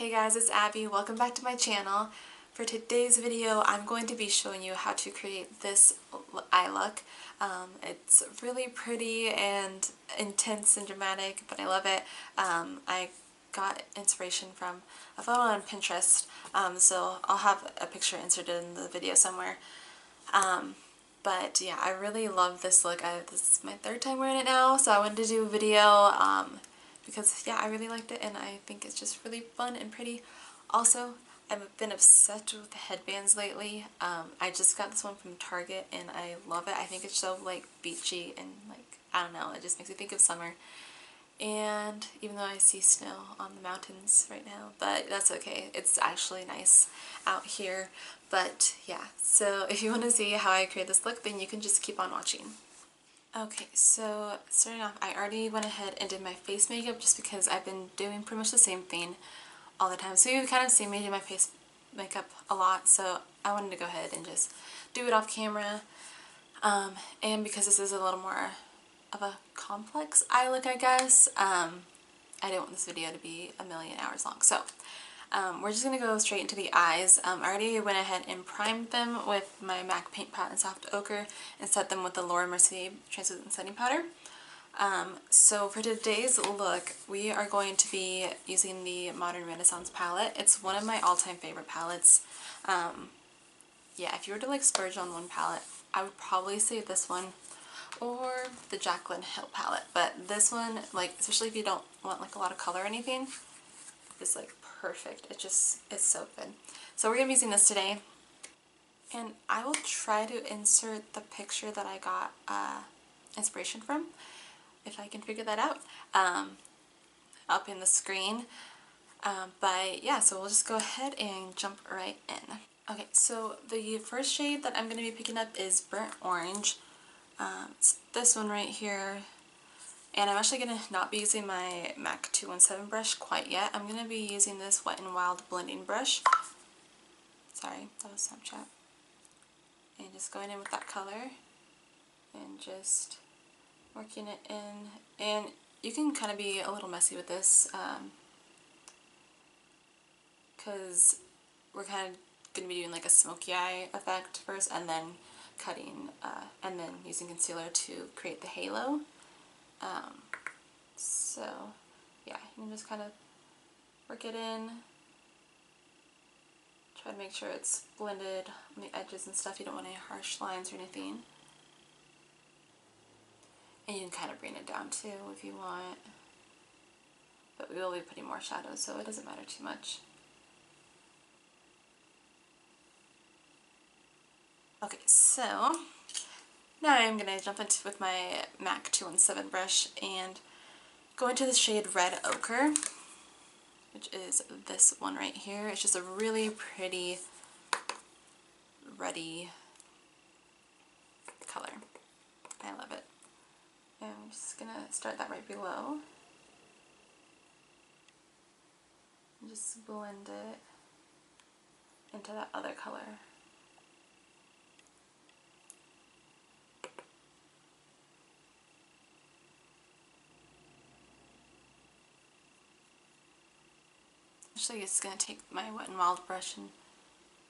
Hey guys, it's Abby. Welcome back to my channel. For today's video, I'm going to be showing you how to create this eye look. It's really pretty and intense and dramatic, but I love it. I got inspiration from a photo on Pinterest, so I'll have a picture inserted in the video somewhere. But yeah, I really love this look. This is my third time wearing it now, so I wanted to do a video because yeah, I really liked it and I think it's just really fun and pretty. Also, I've been obsessed with the headbands lately. I just got this one from Target and I love it. I think it's so like beachy and like, I don't know, it just makes me think of summer. And even though I see snow on the mountains right now, but that's okay. It's actually nice out here. But yeah, so if you want to see how I create this look, then you can just keep on watching. Okay, so starting off, I already went ahead and did my face makeup just because I've been doing pretty much the same thing all the time. So you've kind of seen me do my face makeup a lot, so I wanted to go ahead and just do it off camera. And because this is a little more of a complex eye look, I guess, I didn't want this video to be a million hours long. So we're just going to go straight into the eyes. I already went ahead and primed them with my MAC Paint Pot and Soft Ochre and set them with the Laura Mercier Translucent Setting Powder. So for today's look, we are going to be using the Modern Renaissance palette. It's one of my all-time favorite palettes. Yeah, if you were to like splurge on one palette, I would probably say this one or the Jaclyn Hill palette. But this one, like, especially if you don't want like a lot of color or anything, is like perfect. It just is so good. So we're gonna be using this today, and I will try to insert the picture that I got inspiration from, if I can figure that out, up in the screen. But yeah, so we'll just go ahead and jump right in. Okay, so the first shade that I'm going to be picking up is Burnt Orange. It's this one right here. And I'm actually going to not be using my MAC 217 brush quite yet. I'm going to be using this Wet n Wild blending brush. Sorry, that was Snapchat. And just going in with that color and just working it in. And you can kind of be a little messy with this because we're kind of going to be doing like a smoky eye effect first, and then cutting and then using concealer to create the halo. So yeah, you can just kind of work it in, try to make sure it's blended on the edges and stuff. You don't want any harsh lines or anything. And you can kind of bring it down too if you want, but we will be putting more shadows, so it doesn't matter too much. Okay, so now I'm going to jump into with my MAC 217 brush and go into the shade Red Ochre, which is this one right here. It's just a really pretty, ruddy color. I love it. And I'm just going to start that right below. And just blend it into that other color. Actually, it's going to take my Wet n Wild brush and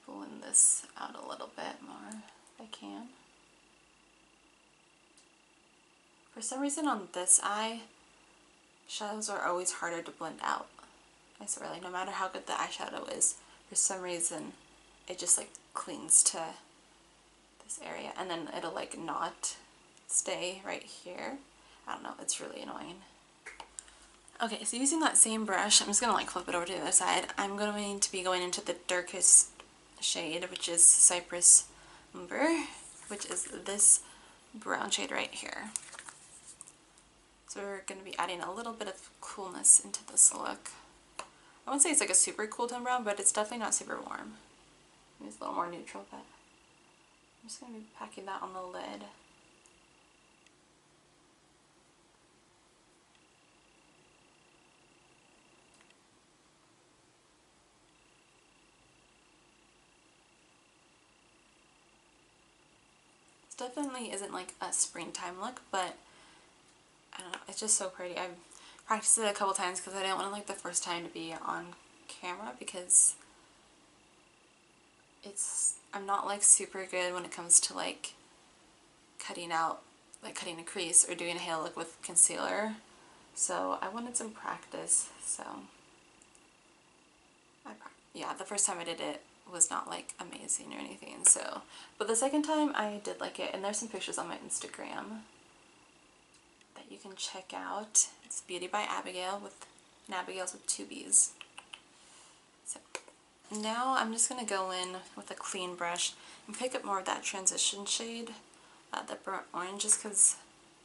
blend this out a little bit more if I can. For some reason on this eye, shadows are always harder to blend out. I swear, like, no matter how good the eyeshadow is, for some reason it just like clings to this area and then it'll like not stay right here. I don't know, it's really annoying. Okay, so using that same brush, I'm just going to like flip it over to the other side. I'm going to be going into the darkest shade, which is Cypress Umber, which is this brown shade right here. So we're going to be adding a little bit of coolness into this look. I wouldn't say it's like a super cool tone brown, but it's definitely not super warm. It's a little more neutral, but I'm just going to be packing that on the lid. Definitely isn't like a springtime look, but I don't know, it's just so pretty. I've practiced it a couple times because I didn't want to like the first time to be on camera because I'm not like super good when it comes to like cutting out, like cutting a crease or doing a halo look with concealer. So I wanted some practice, so yeah, the first time I did it was not like amazing or anything, so, but the second time I did like it, and there's some pictures on my Instagram that you can check out. It's Beauty by Abigail and Abigail's with 2 B's. So now I'm just going to go in with a clean brush and pick up more of that transition shade, the burnt orange, just because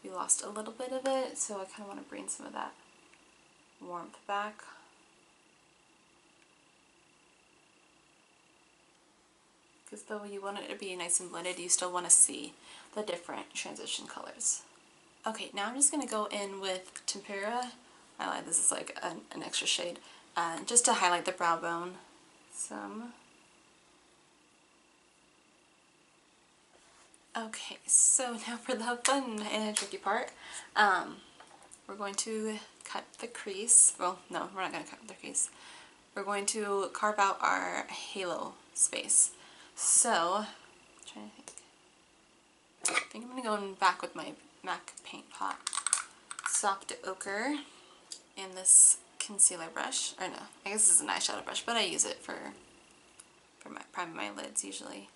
we lost a little bit of it, so I kind of want to bring some of that warmth back. Because though you want it to be nice and blended, you still want to see the different transition colors. Okay, now I'm just going to go in with Tempera. I lied, this is like an extra shade, just to highlight the brow bone some. Okay, so now for the fun and tricky part. We're going to cut the crease. Well, no, we're not going to cut the crease. We're going to carve out our halo space. So, I'm trying to think. I think I'm going to go back with my MAC Paint Pot Soft Ochre in this concealer brush. Or no, I guess this is an eyeshadow brush, but I use it for priming my lids usually.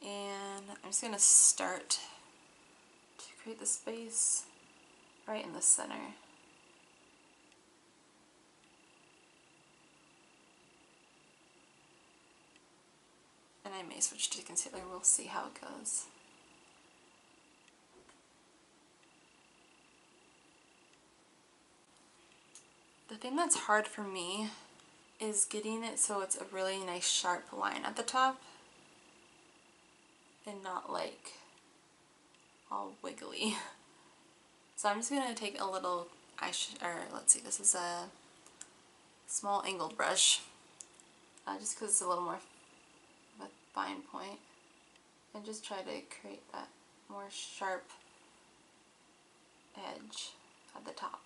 And I'm just going to start to create the space right in the center. And I may switch to concealer, we'll see how it goes. The thing that's hard for me is getting it so it's a really nice sharp line at the top and not like all wiggly. So I'm just going to take a little let's see, this is a small angled brush, just because it's a little more of a fine point, and just try to create that more sharp edge at the top.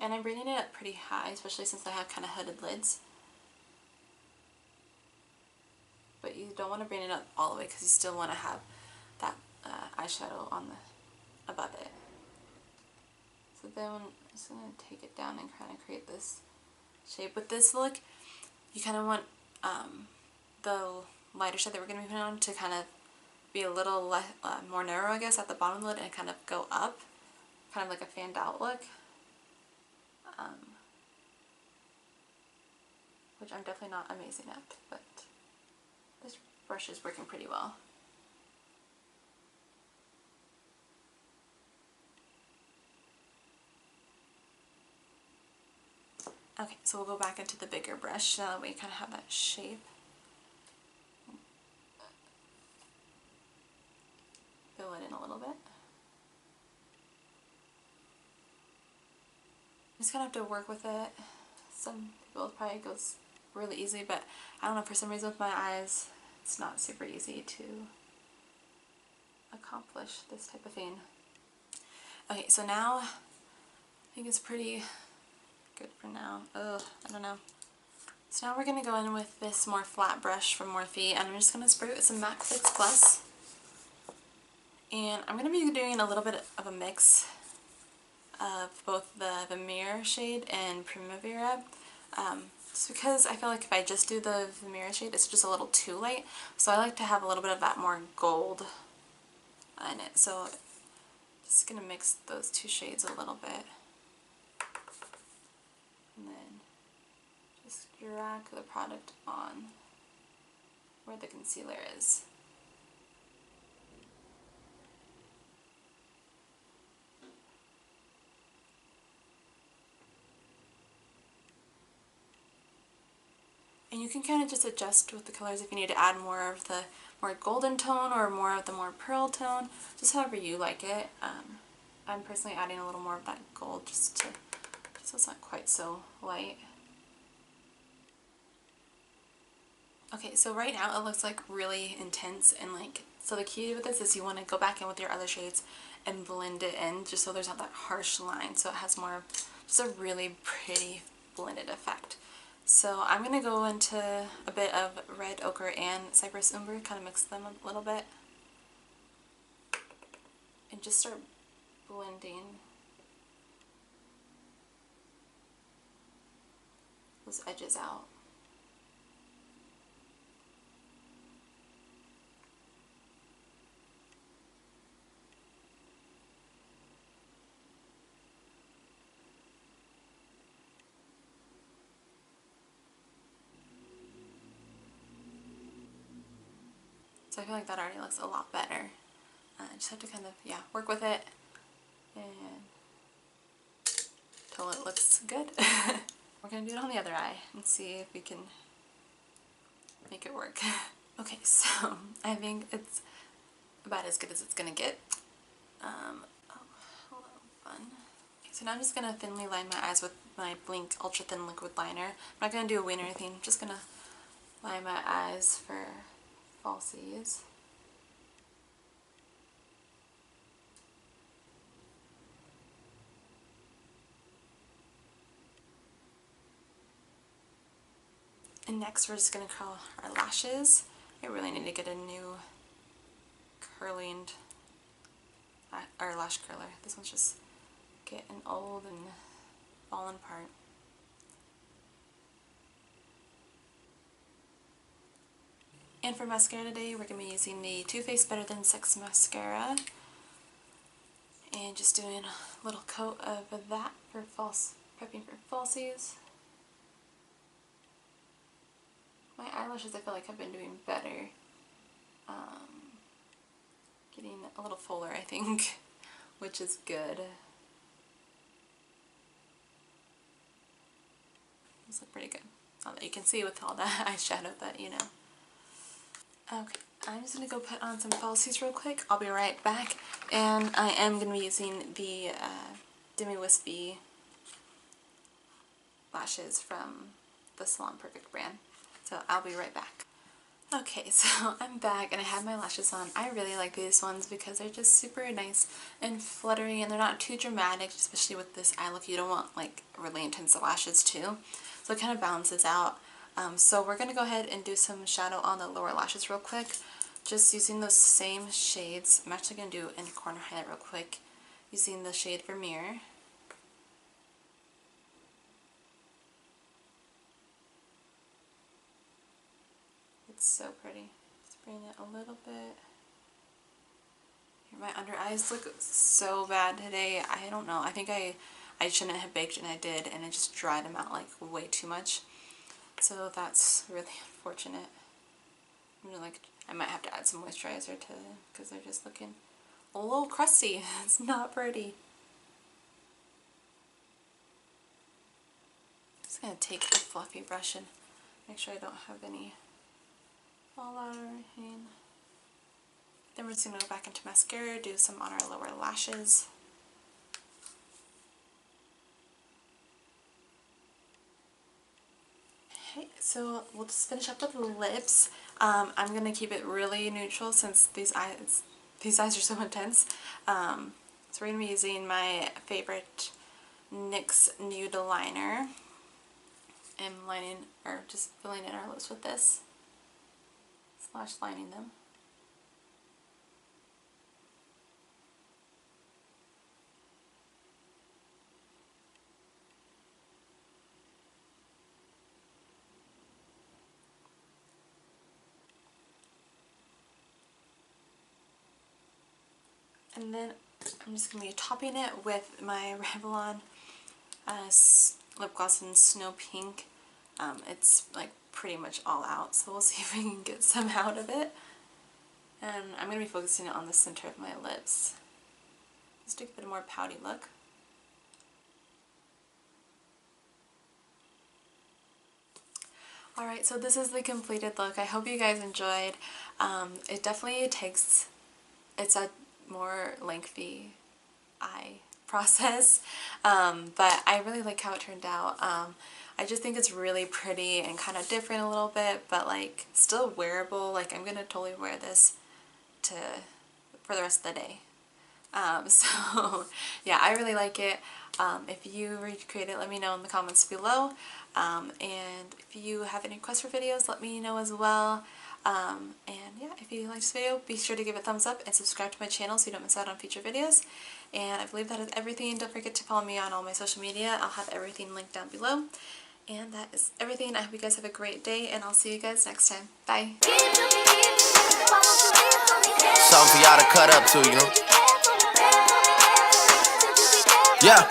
And I'm bringing it up pretty high, especially since I have kind of hooded lids. But you don't want to bring it up all the way because you still want to have that eyeshadow on above it. So then I'm just going to take it down and kind of create this shape. With this look, you kind of want the lighter shade that we're going to be putting on to kind of be a little more narrow, I guess, at the bottom of the lid and kind of go up, kind of like a fanned out look. Which I'm definitely not amazing at, but this brush is working pretty well. Okay, so we'll go back into the bigger brush so that we kind of have that shape. Fill it in a little bit. Just kind of have to work with it. Some people probably goes really easy, but I don't know, for some reason with my eyes, it's not super easy to accomplish this type of thing. Okay, so now I think it's pretty good for now. Ugh, I don't know. So now we're going to go in with this more flat brush from Morphe, and I'm just going to spray it with some MAC Fix Plus. And I'm going to be doing a little bit of a mix of both the Vermeer shade and Primavera. Just because I feel like if I just do the Vermeer shade, it's just a little too light. So I like to have a little bit of that more gold in it. So just going to mix those two shades a little bit. And then just drag the product on where the concealer is. And you can kind of just adjust with the colors if you need to add more of the more golden tone or more of the more pearl tone, just however you like it. I'm personally adding a little more of that gold just so it's not quite so light. Okay, so right now it looks like really intense, and like, so the key with this is you want to go back in with your other shades and blend it in just so there's not that harsh line, so it has more, just a really pretty blended effect. So I'm going to go into a bit of red ochre and cypress umber, kind of mix them a little bit, and just start blending those edges out. So I feel like that already looks a lot better. I just have to kind of, yeah, work with it and until it looks good. We're going to do it on the other eye and see if we can make it work. Okay, so I think it's about as good as it's going to get. Oh, hold on. Okay, so now I'm just going to thinly line my eyes with my Blinc Ultra Thin Liquid Liner. I'm not going to do a wing or anything. I'm just going to line my eyes for falsies. And next we're just going to curl our lashes. I really need to get a new curling or lash curler. This one's just getting old and falling apart. And for mascara today, we're going to be using the Too Faced Better Than Sex mascara. And just doing a little coat of that for prepping for falsies. My eyelashes I feel like have been doing better. Getting a little fuller I think, which is good. These look pretty good. All that you can see with all that eyeshadow, but you know. Okay, I'm just going to go put on some falsies real quick. I'll be right back. And I am going to be using the Demi Wispie lashes from the Salon Perfect brand. So I'll be right back. Okay, so I'm back and I have my lashes on. I really like these ones because they're just super nice and fluttery and they're not too dramatic, especially with this eye look. You don't want like really intense lashes too. So it kind of balances out. So we're going to go ahead and do some shadow on the lower lashes real quick. Just using those same shades. I'm actually going to do a corner highlight real quick using the shade Vermeer. It's so pretty. Just bring it a little bit. My under eyes look so bad today. I don't know. I think I shouldn't have baked and I did, and it just dried them out like way too much. So that's really unfortunate. I might have to add some moisturizer to because they're just looking a little crusty. It's not pretty. I'm just gonna take a fluffy brush and make sure I don't have any fallout or anything. Then we're just going to go back into mascara, do some on our lower lashes. Okay, so we'll just finish up with the lips. I'm going to keep it really neutral since these eyes are so intense. So we're going to be using my favorite NYX Nude Liner and just filling in our lips with this, / lining them. And then I'm just going to be topping it with my Revlon lip gloss in Snow Pink. It's like pretty much all out, so we'll see if we can get some out of it. And I'm going to be focusing it on the center of my lips. Just take a bit more pouty look. Alright, so this is the completed look. I hope you guys enjoyed. It definitely takes, it's a more lengthy eye process, but I really like how it turned out. I just think it's really pretty and kind of different a little bit, but like still wearable. Like I'm gonna totally wear this for the rest of the day. So yeah, I really like it. If you recreate it, let me know in the comments below. And if you have any requests for videos, let me know as well. And yeah, if you like this video, be sure to give it a thumbs up and subscribe to my channel so you don't miss out on future videos. And I believe that is everything. Don't forget to follow me on all my social media. I'll have everything linked down below. And that is everything. I hope you guys have a great day, and I'll see you guys next time. Bye! Something for y'all to cut up to, you know? Yeah.